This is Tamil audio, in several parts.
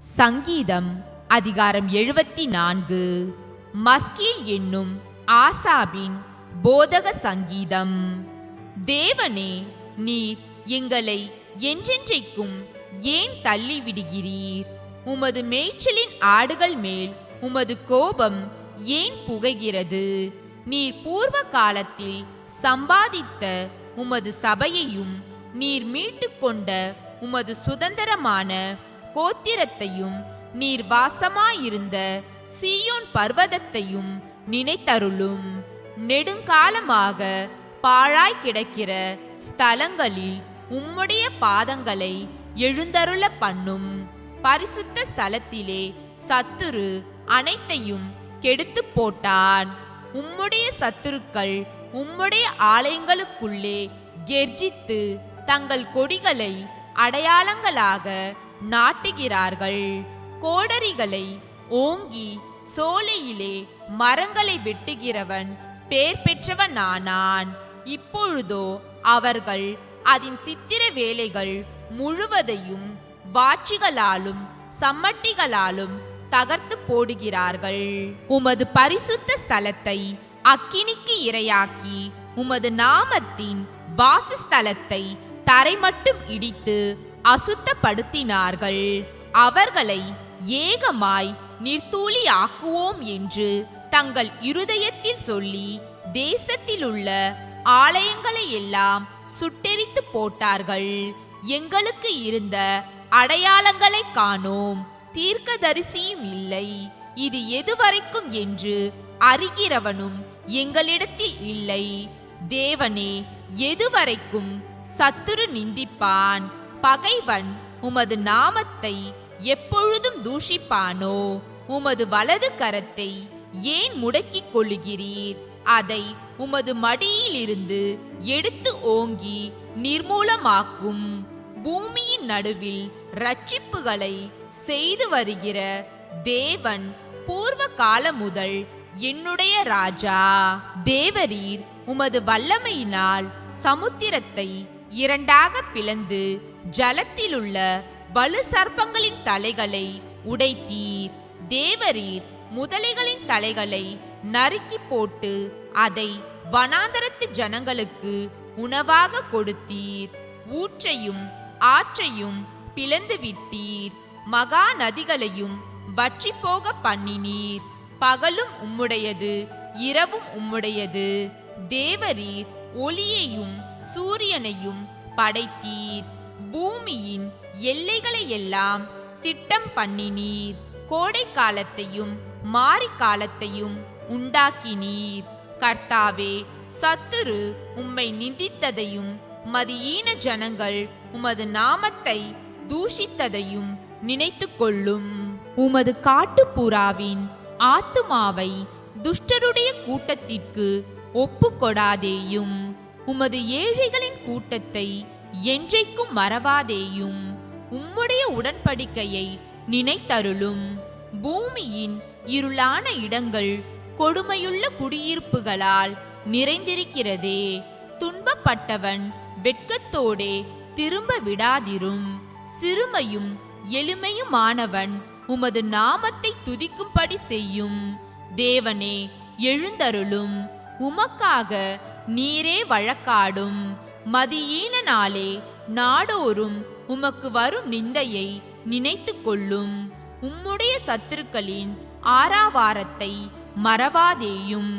சங்கீதம் அதிகாரம் 74. மஸ்கீல் என்னும் ஆசாபின் போதக சங்கீதம். தேவனே, நீர் எங்களை என்றென்றைக்கும் ஏன் தள்ளிவிடுகிறீர்? உமது மேய்ச்சலின் ஆடுகள் மேல் உமது கோபம் ஏன் புகைகிறது? நீர் பூர்வ காலத்தில் சம்பாதித்த உமது சபையையும் நீர் மீட்டுக்கொண்ட உமது சுதந்திரமான கோத்திரத்தையும் நீர் வாசமாயிருந்த சீயோன் பர்வதத்தையும் நினைத்தருளும். நெடுங்காலமாக பாழாய் கிடக்கிற ஸ்தலங்களில் உம்முடைய பாதங்களை எழுந்தருள பண்ணும். பரிசுத்த ஸ்தலத்திலே சத்துரு அனைத்தையும் கெடுத்து போட்டான். உம்முடைய சத்துருக்கள் உம்முடைய ஆலயங்களுக்குள்ளே கெர்ஜித்து தங்கள் கொடிகளை அடையாளங்களாக நாட்டுகிறார்கள். கோடரிகளை ஓங்கி சோலையிலே மரங்களை வெட்டுகிறவன் பேர் பெற்றவனானான். இப்பொழுதோ அவர்கள் அதன் சித்திர வேலைகள் முழுவதையும் வாட்சிகளாலும் சம்மட்டிகளாலும் தகர்த்து போடுகிறார்கள். உமது பரிசுத்த ஸ்தலத்தை அக்கினிக்கு இரையாக்கி உமது நாமத்தின் வாசஸ்தலத்தை தரை மட்டும் இடித்து அசுத்தப்படுத்தினார்கள். அவர்களை ஏகமாய் நிர்த்தூளி ஆக்குவோம் என்று தங்கள் இருதயத்தில் சொல்லி தேசத்திலுள்ள ஆலயங்களை எல்லாம் சுட்டெரித்து போட்டார்கள். எங்களுக்கு இருந்த அடையாளங்களை காணோம், தீர்க்கதரிசியும் இல்லை. இது எதுவரைக்கும் என்று அறிகிறவனும் எங்களிடத்தில் இல்லை. தேவனே, எதுவரைக்கும் சத்துரு நிந்திப்பான்? பகைவன் உமது நாமத்தை எப்பொழுதும் தூஷிப்பானோ? உமது வலது கரத்தை ஏன் முடக்கிக் கொள்ளுகிறீர்? அதை உமது மடியிலிருந்து எடுத்து ஓங்கி நிர்மூலமாக்கும். பூமியின் நடுவில் இரட்சிப்புகளை செய்து வருகிற தேவன் பூர்வ காலம் முதல் என்னுடைய ராஜா. தேவரீர் உமது வல்லமையினால் சமுத்திரத்தை இரண்டாக பிளந்து ஜலத்திலுள்ள வலு சர்ப்பங்களின் தலைகளை உடைத்தீர். தேவரீர் முதலைகளின் தலைகளை நறுக்கி போட்டு அதை வனாந்தரத்து ஜனங்களுக்கு உணவாக கொடுத்தீர். ஊற்றையும் ஆற்றையும் பிளந்து விட்டீர். மகா நதிகளையும் வற்றி போக பண்ணினீர். பகலும் உம்முடையது, இரவும் உம்முடையது. தேவரீர் ஒளியையும் சூரியனையும் படைத்தீர். பூமியின் எல்லைகளை எல்லாம் திட்டம் பண்ணினீர். கோடை காலத்தையும் மாரி காலத்தையும் உண்டாக்கினீர். கர்த்தாவே, சத்துரு உம்மை நிந்தித்ததையும் மதியீன ஜனங்கள் உமது நாமத்தை தூஷித்ததையும் நினைத்து கொள்ளும். உமது காட்டுப்புறாவின் ஆத்துமாவை துஷ்டருடைய கூட்டத்திற்கு ஒப்பு கொடாதேயும். உமது ஏழைகளின் கூட்டத்தை என்றைக்கும் மறவாதேயும். உம்முடைய உடன்படிக்கையை நினைத்தருளும். பூமியின் இருளான இடங்கள் கொடுமையுள்ள குடியிருப்புகளால் நிறைந்திருக்கிறதே. துன்பப்பட்டவன் வெட்கத்தோடே திரும்ப விடாதிரும். சிறுமையும் எளிமையுமானவன் உமது நாமத்தை துதிக்கும்படி செய்யும். தேவனே, எழுந்தருளும். உமக்காக நீரே வழக்காடும். மதியீன நாளே நாடோறும் உமக்கு வரும் நிந்தையை நினைத்து கொள்ளும். உம்முடைய சத்துருக்களின் ஆராவாரத்தை மறவாதேயும்.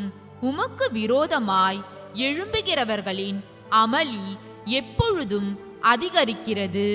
உமக்கு விரோதமாய் எழும்புகிறவர்களின் அமளி எப்பொழுதும் அதிகரிக்கிறது.